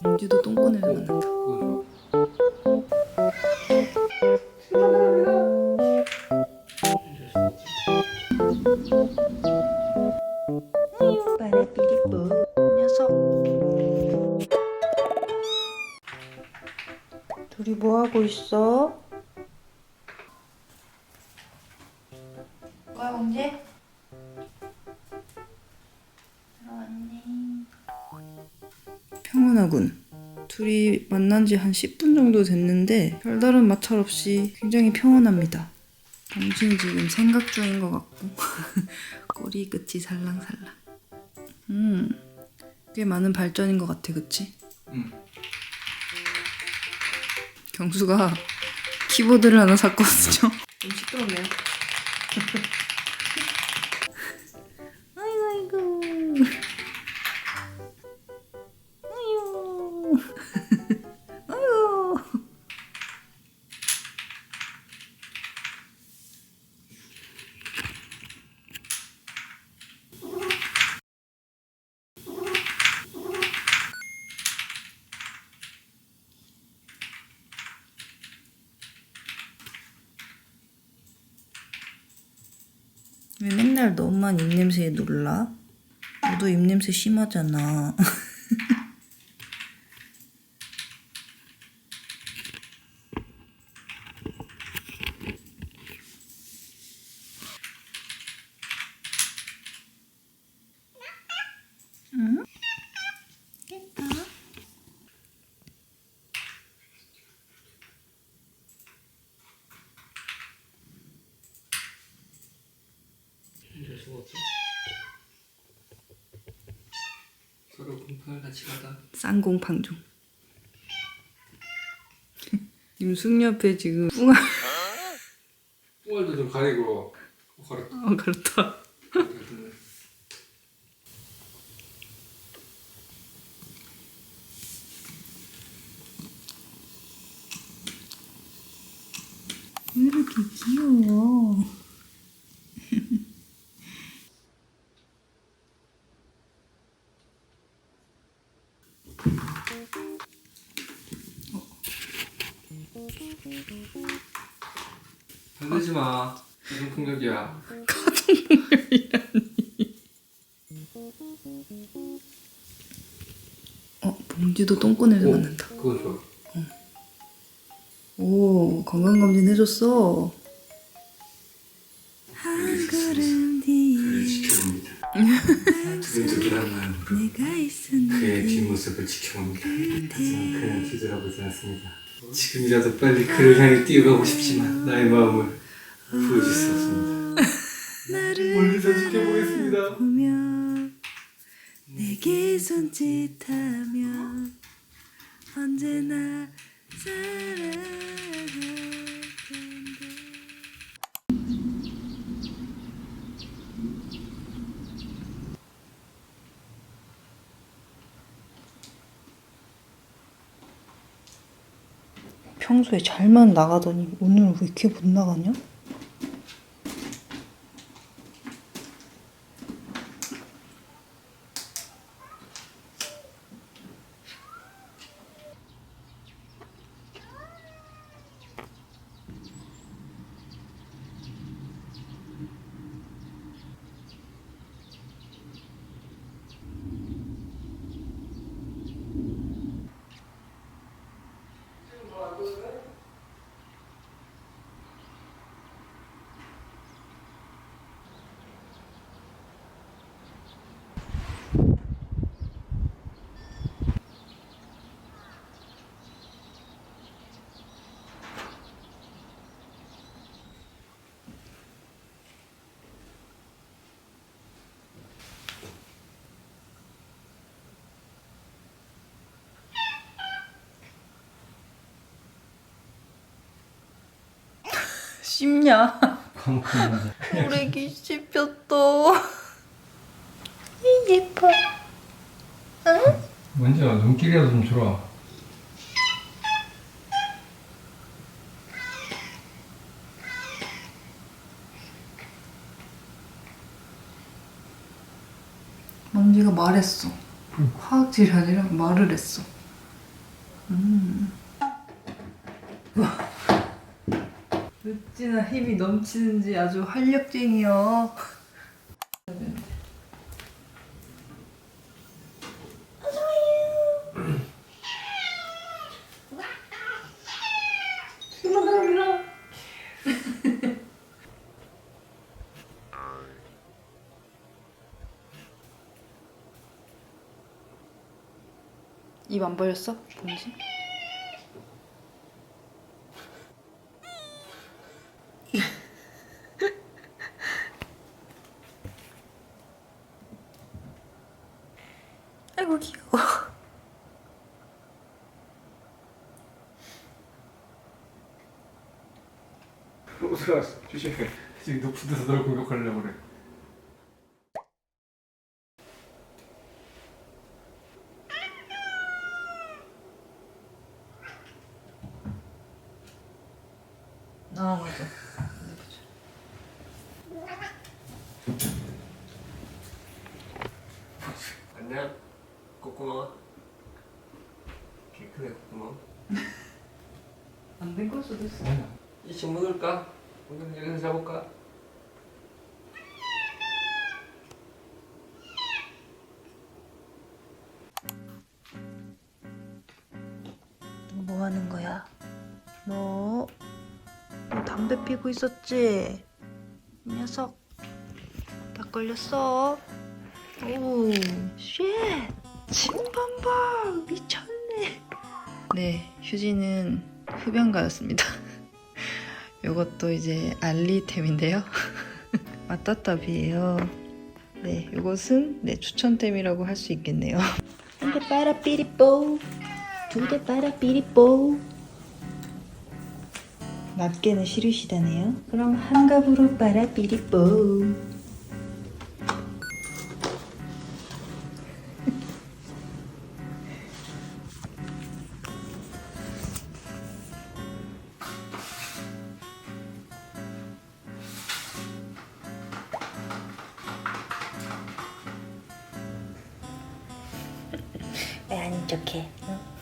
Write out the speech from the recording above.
민지도 똥꼬 냄새 난다. 그거 빠라삐리뿌 녀석. 둘이 뭐 하고 있어? 뭐야 공지? 들어왔네. 평온하군. 둘이 만난 지 한 10분 정도 됐는데 별다른 마찰 없이 굉장히 평온합니다. 공지는 지금 생각 중인 것 같고 꼬리 끝이 살랑살랑. 꽤 많은 발전인 것 같아, 그치? 응. 경수가 키보드를 하나 샀거든요. 좀 시끄럽네요. 아이고 아이고 아이고 아이고. 왜 맨날 너만 입냄새에 놀라? 너도 입냄새 심하잖아. 응? 예뻐. 이럴 수가 없어. 서로 공평을 같이 가다. 쌍공팡 중. 임숙 옆에 지금 뿡아. 뽕알도 좀 가리고 가렸다. 그렇다. 왜 이렇게 귀여워? 달리지 마. 무슨 폭력이야. 봉지도 똥꼬 냄새 맡는다. 그거 좋아. 오, 건강검진 해줬어. 한 걸음 그를 뒤에 지켜봅니다. 두근두근한 마음으로 그의 뒷모습을 지켜봅니다. 하지만 그는 뒤돌아보지 않습니다. 지금이라도 빨리 그를 향해 뛰어가고 싶지만 나의 마음을 보여줄 수 없습니다. 멀리서 지켜보겠습니다. 보며 내게 손짓하며 언제나 사랑할 텐데. 평소에 잘만 나가더니 오늘 왜 이렇게 못 나가냐? 씹냐? 오래기 씹혔어. 예뻐. 응? 먼저 눈길이라도 좀 줘라. 먼지가 말했어. 화학질이 아니라 말을 했어. 어찌나 힘이 넘치는지 아주 활력쟁이요. 입 안 벌렸어? 뭔지? 아이고 귀여워. 들어왔어. 조심해. 지금 높은 데서 널 공격하려고 그래. 아 맞아. 안녕. 꼬꼬마. 개 크네 꼬꼬마. 안 된 걸 수도 있어. 이쪽 먹을까? 오늘 여기서 잡을까? 뭐 하는 거야? 너 담배 피고 있었지? 이 녀석 다 걸렸어. 오, 쉣! 침범벅 미쳤네. 네, 휴지는 흡연가였습니다. 요것도 이제 알리템인데요. 마따따비예요. 네, 요것은 내 추천템이라고 할 수 있겠네요. 한 대 빨아 삐리뽀, 두 대 빨아 삐리뽀. 낱개는 싫으시다네요. 그럼 한 갑으로 빨아 삐리뽀. 왜 아닌 척해? 응?